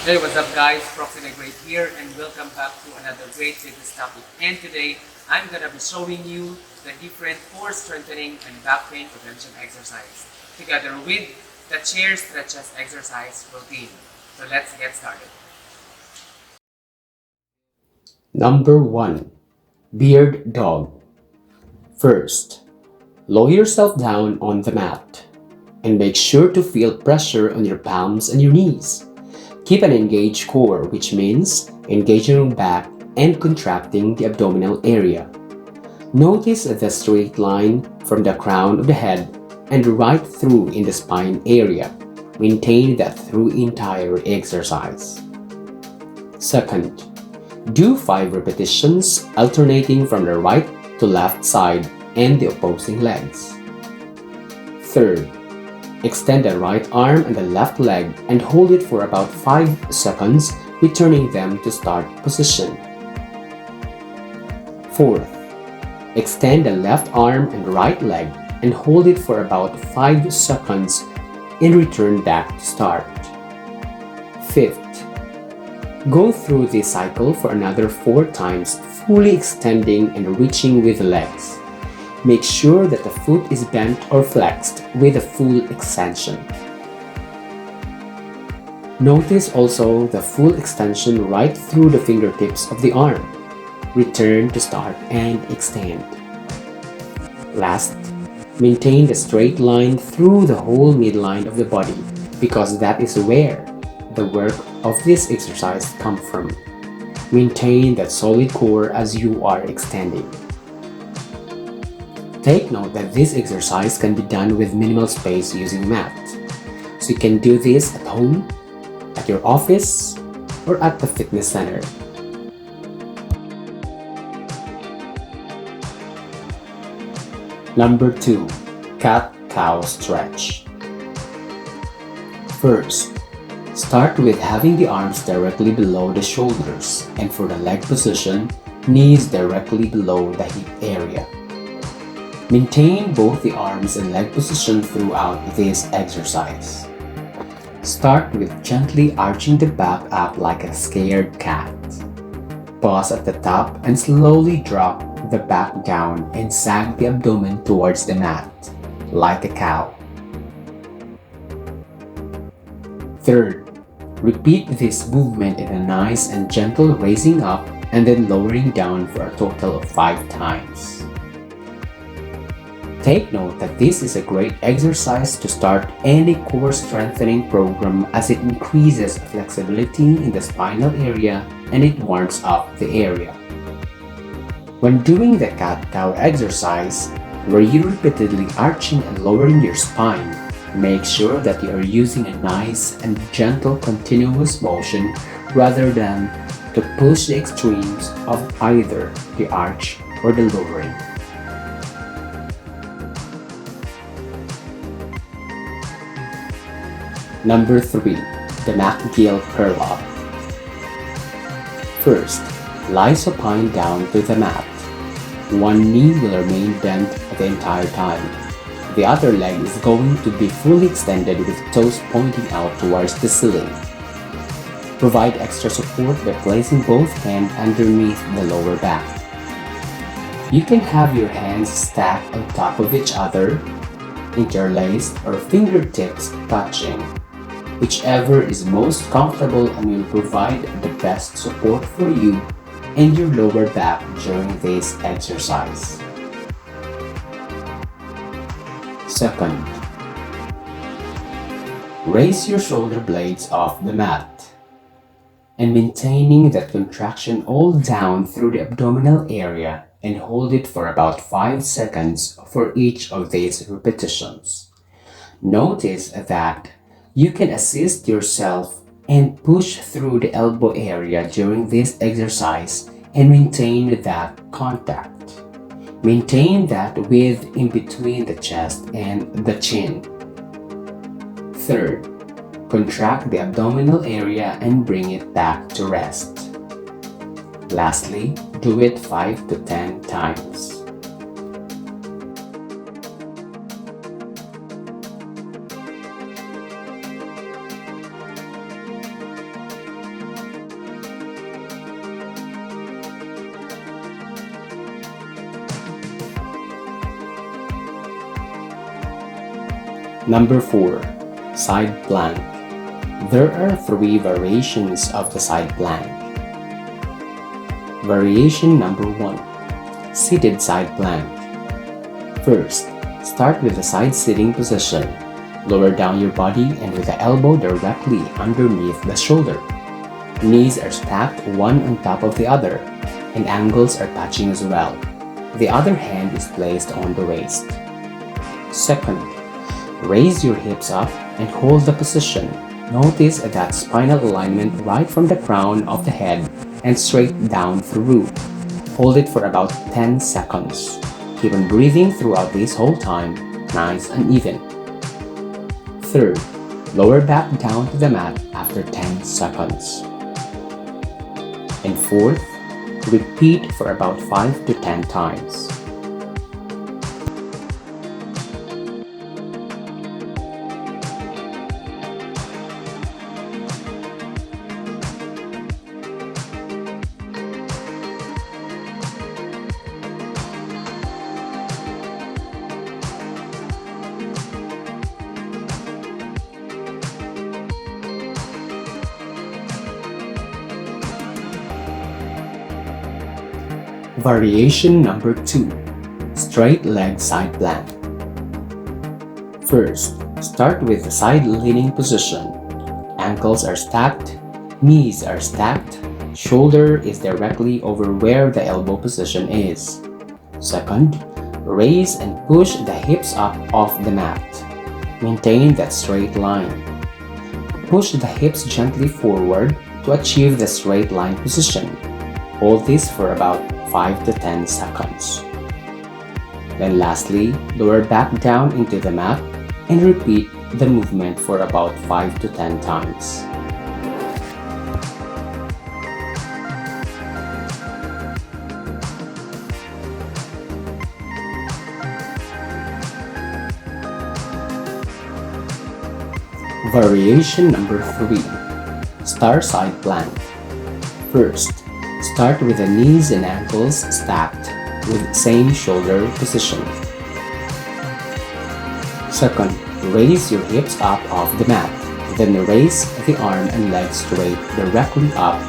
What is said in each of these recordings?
Hey, what's up guys? Proxy Great here and welcome back to another great fitness topic. And today, I'm gonna be showing you the different core strengthening and back pain prevention exercise together with the chair stretches exercise routine. So let's get started. Number 1. Beard Dog. First, lower yourself down on the mat and make sure to feel pressure on your palms and your knees. Keep an engaged core, which means engaging your back and contracting the abdominal area. Notice the straight line from the crown of the head and right through in the spine area. Maintain that through entire exercise. Second, do 5 repetitions alternating from the right to left side and the opposing legs. Third, extend the right arm and the left leg and hold it for about 5 seconds, returning them to start position. Fourth, extend the left arm and right leg and hold it for about 5 seconds and return back to start. Fifth, go through this cycle for another 4 times, fully extending and reaching with the legs. Make sure that the foot is bent or flexed with a full extension. Notice also the full extension right through the fingertips of the arm. Return to start and extend. Last, maintain the straight line through the whole midline of the body because that is where the work of this exercise comes from. Maintain that solid core as you are extending. Take note that this exercise can be done with minimal space using mat. So you can do this at home, at your office, or at the fitness center. Number 2. Cat-cow stretch. First, start with having the arms directly below the shoulders and for the leg position, knees directly below the hip area. Maintain both the arms and leg position throughout this exercise. Start with gently arching the back up like a scared cat. Pause at the top and slowly drop the back down and sag the abdomen towards the mat, like a cow. Third, repeat this movement in a nice and gentle raising up and then lowering down for a total of 5 times. Take note that this is a great exercise to start any core strengthening program as it increases flexibility in the spinal area and it warms up the area. When doing the cat-cow exercise, where you're repeatedly arching and lowering your spine, make sure that you are using a nice and gentle continuous motion rather than to push the extremes of either the arch or the lowering. Number 3. The McGill curl up. First, lie supine down to the mat. One knee will remain bent the entire time. The other leg is going to be fully extended with toes pointing out towards the ceiling. Provide extra support by placing both hands underneath the lower back. You can have your hands stacked on top of each other, interlaced, or fingertips touching. Whichever is most comfortable and will provide the best support for you and your lower back during this exercise. Second, raise your shoulder blades off the mat and maintaining that contraction all down through the abdominal area and hold it for about 5 seconds for each of these repetitions. Notice that you can assist yourself and push through the elbow area during this exercise and maintain that contact. Maintain that width in between the chest and the chin. Third, contract the abdominal area and bring it back to rest. Lastly, do it 5 to 10 times. Number 4. Side plank. There are 3 variations of the side plank. Variation number 1. Seated side plank. First, start with the side sitting position. Lower down your body and with the elbow directly underneath the shoulder. Knees are stacked one on top of the other, and ankles are touching as well. The other hand is placed on the waist. Second, raise your hips up and hold the position. Notice that spinal alignment right from the crown of the head and straight down through. Hold it for about 10 seconds. Keep on breathing throughout this whole time, nice and even. Third, lower back down to the mat after 10 seconds. And fourth, repeat for about 5 to 10 times. Variation number 2. Straight leg side plank. First, start with the side leaning position. Ankles are stacked, knees are stacked, shoulder is directly over where the elbow position is. Second, raise and push the hips up off the mat. Maintain that straight line. Push the hips gently forward to achieve the straight line position. Hold this for about 5 to 10 seconds. Then lastly, lower back down into the mat and repeat the movement for about 5 to 10 times. Variation number 3. Star side plank. First, start with the knees and ankles stacked with same shoulder position. Second, raise your hips up off the mat. Then raise the arm and leg straight directly up,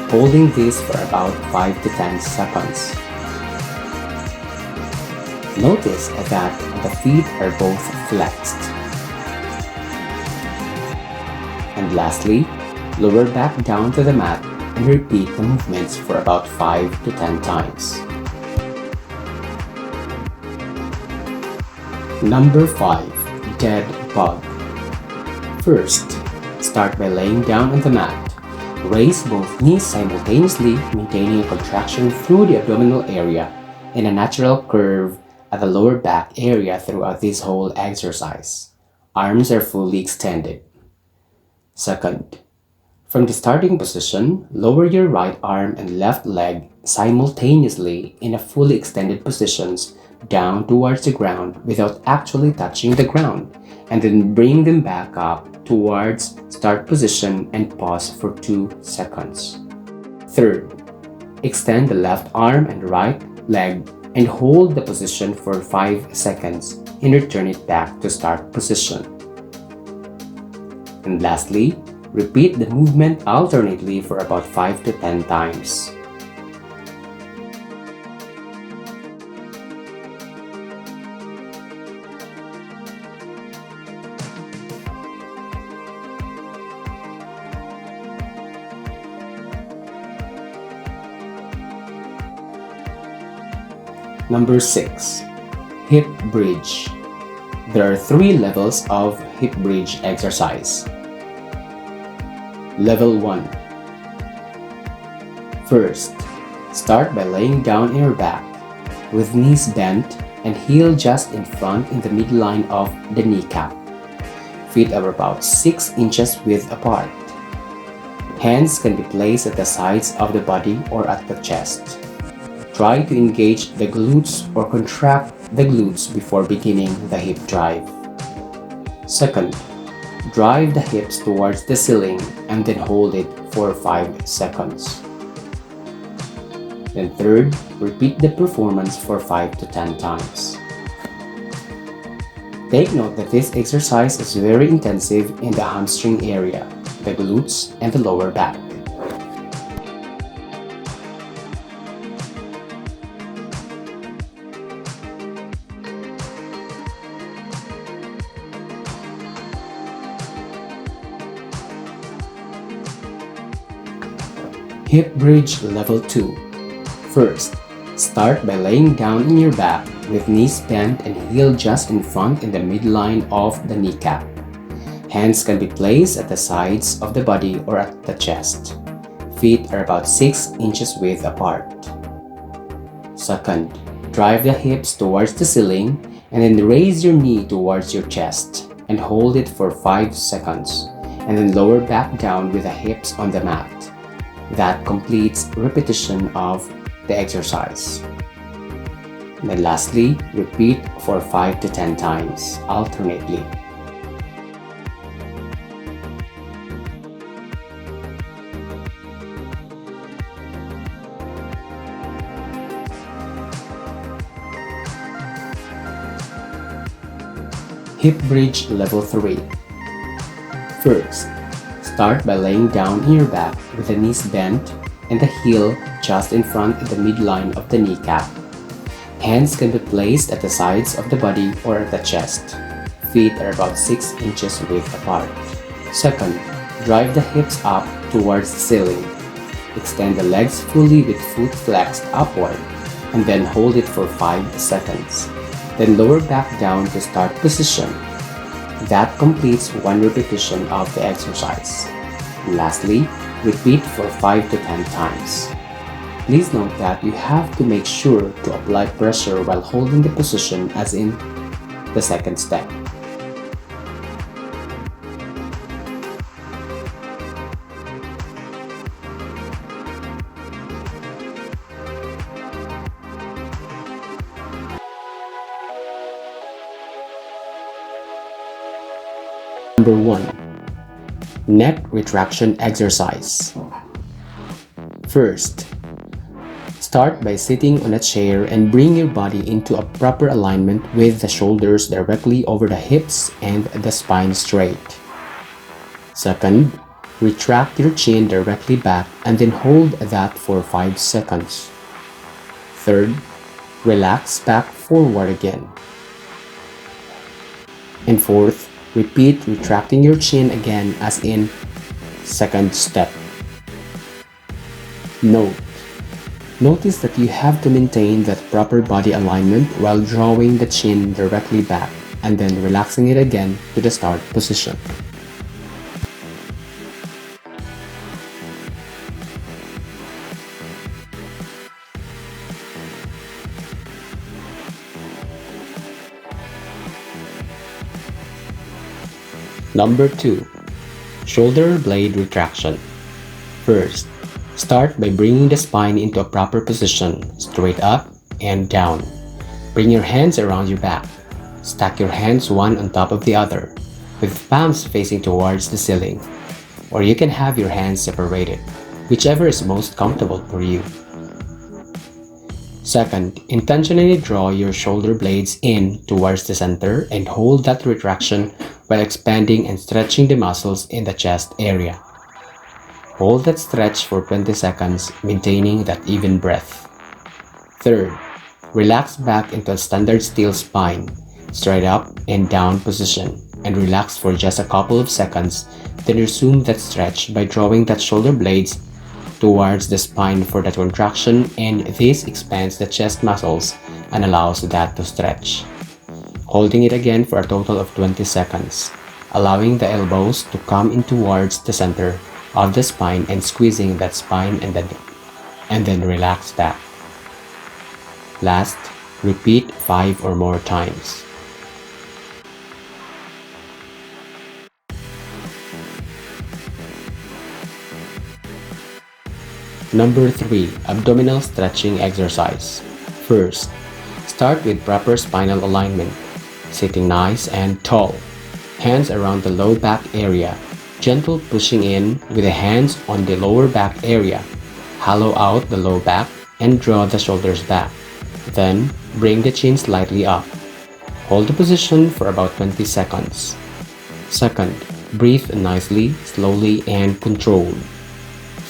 holding this for about 5 to 10 seconds. Notice that the feet are both flexed. And lastly, lower back down to the mat and repeat the movements for about 5 to 10 times. Number 5. Dead bug. First, start by laying down on the mat. Raise both knees simultaneously, maintaining a contraction through the abdominal area and a natural curve at the lower back area throughout this whole exercise. Arms are fully extended. Second, from the starting position, lower your right arm and left leg simultaneously in a fully extended positions down towards the ground without actually touching the ground, and then bring them back up towards start position and pause for 2 seconds. Third, extend the left arm and right leg and hold the position for 5 seconds and return it back to start position. And lastly, repeat the movement alternately for about 5 to 10 times. Number 6. Hip bridge. There are 3 levels of hip bridge exercise. Level 1. First, start by laying down on your back with knees bent and heel just in front in the midline of the kneecap. Feet are about 6 inches width apart. Hands can be placed at the sides of the body or at the chest. Try to engage the glutes or contract the glutes before beginning the hip drive. Second, drive the hips towards the ceiling and then hold it for 5 seconds. Then third, repeat the performance for 5 to 10 times. Take note that this exercise is very intensive in the hamstring area, the glutes, and the lower back. Hip bridge level 2. First, start by laying down on your back with knees bent and heel just in front in the midline of the kneecap. Hands can be placed at the sides of the body or at the chest. Feet are about 6 inches width apart. Second, drive the hips towards the ceiling and then raise your knee towards your chest and hold it for 5 seconds and then lower back down with the hips on the mat. That completes repetition of the exercise. And then lastly, repeat for 5 to 10 times alternately. Hip bridge level 3. First, start by laying down on your back with the knees bent and the heel just in front of the midline of the kneecap. Hands can be placed at the sides of the body or at the chest. Feet are about 6 inches width apart. Second, drive the hips up towards the ceiling. Extend the legs fully with foot flexed upward and then hold it for 5 seconds. Then lower back down to start position. That completes one repetition of the exercise. Lastly, repeat for 5 to 10 times. Please note that you have to make sure to apply pressure while holding the position as in the second step. Number 1. Neck retraction exercise. First, start by sitting on a chair and bring your body into a proper alignment with the shoulders directly over the hips and the spine straight. Second, retract your chin directly back and then hold that for 5 seconds. Third, relax back forward again. And fourth, repeat retracting your chin again as in second step. Notice that you have to maintain that proper body alignment while drawing the chin directly back and then relaxing it again to the start position. Number 2. Shoulder blade retraction. First, start by bringing the spine into a proper position, straight up and down. Bring your hands around your back. Stack your hands one on top of the other, with palms facing towards the ceiling. Or you can have your hands separated, whichever is most comfortable for you. Second, intentionally draw your shoulder blades in towards the center and hold that retraction while expanding and stretching the muscles in the chest area. Hold that stretch for 20 seconds, maintaining that even breath. Third, relax back into a standard still spine, straight up and down position, and relax for just a couple of seconds, then resume that stretch by drawing that shoulder blades towards the spine for that contraction, and this expands the chest muscles and allows that to stretch. Holding it again for a total of 20 seconds, allowing the elbows to come in towards the center of the spine and squeezing that spine and then relax back. Last, repeat 5 or more times. Number 3. Abdominal stretching exercise. First, start with proper spinal alignment, sitting nice and tall. Hands around the low back area. Gentle pushing in with the hands on the lower back area. Hollow out the low back and draw the shoulders back. Then, bring the chin slightly up. Hold the position for about 20 seconds. Second, breathe nicely, slowly, and controlled.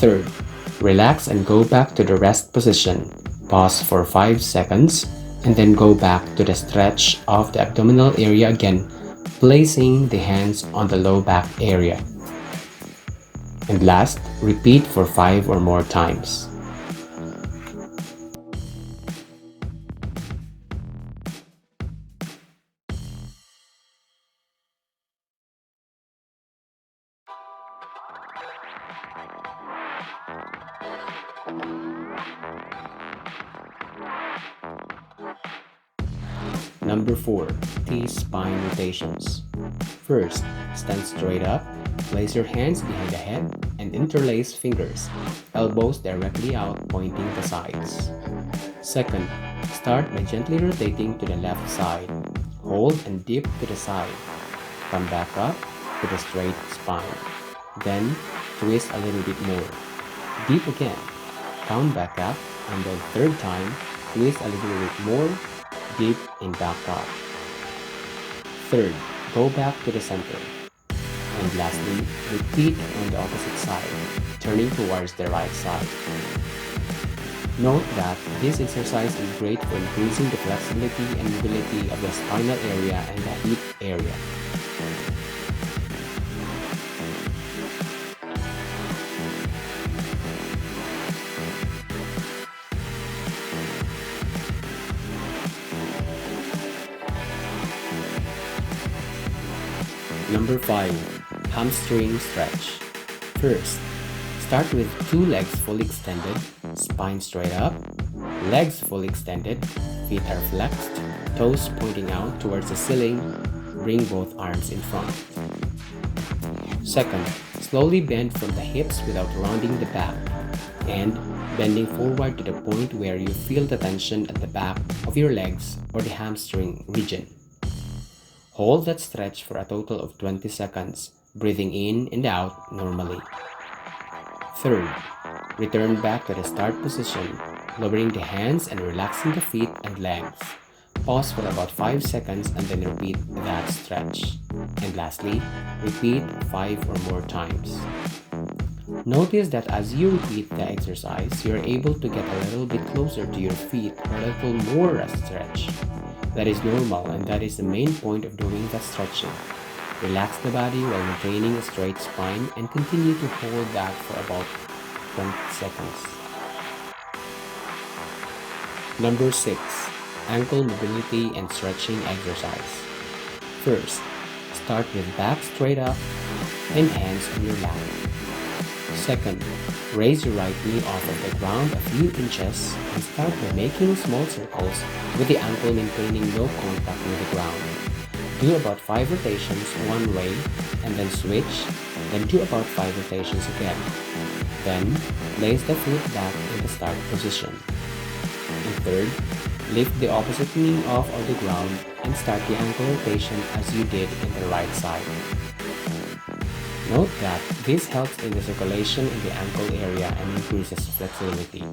Third, relax and go back to the rest position. Pause for 5 seconds and then go back to the stretch of the abdominal area again, placing the hands on the low back area. And last, repeat for 5 or more times. Number 4. T-spine rotations. First, stand straight up, place your hands behind the head, and interlace fingers, elbows directly out pointing the sides. Second, start by gently rotating to the left side. Hold and dip to the side. Come back up to the straight spine. Then, twist a little bit more. Dip again. Count back up, and then third time, twist a little bit more, dip and back up. Third, go back to the center. And lastly, repeat on the opposite side, turning towards the right side. Note that this exercise is great for increasing the flexibility and mobility of the spinal area and the hip area. Number 5. Hamstring stretch. First, start with 2 legs fully extended, spine straight up, legs fully extended, feet are flexed, toes pointing out towards the ceiling, bring both arms in front. Second, slowly bend from the hips without rounding the back, and bending forward to the point where you feel the tension at the back of your legs or the hamstring region. Hold that stretch for a total of 20 seconds, breathing in and out normally. Third, return back to the start position, lowering the hands and relaxing the feet and legs. Pause for about 5 seconds and then repeat that stretch. And lastly, repeat 5 or more times. Notice that as you repeat the exercise, you're able to get a little bit closer to your feet or a little more a stretch. That is normal, and that is the main point of doing that stretching. Relax the body while maintaining a straight spine and continue to hold that for about 20 seconds. Number 6. Ankle mobility and stretching exercise. First, start with back straight up and hands on your lap. Second, raise your right knee off of the ground a few inches and start by making small circles with the ankle maintaining no contact with the ground. Do about 5 rotations one way and then switch, then do about 5 rotations again. Then, place the foot back in the start position. And third, lift the opposite knee off of the ground and start the ankle rotation as you did in the right side. Note that this helps in the circulation in the ankle area and increases flexibility.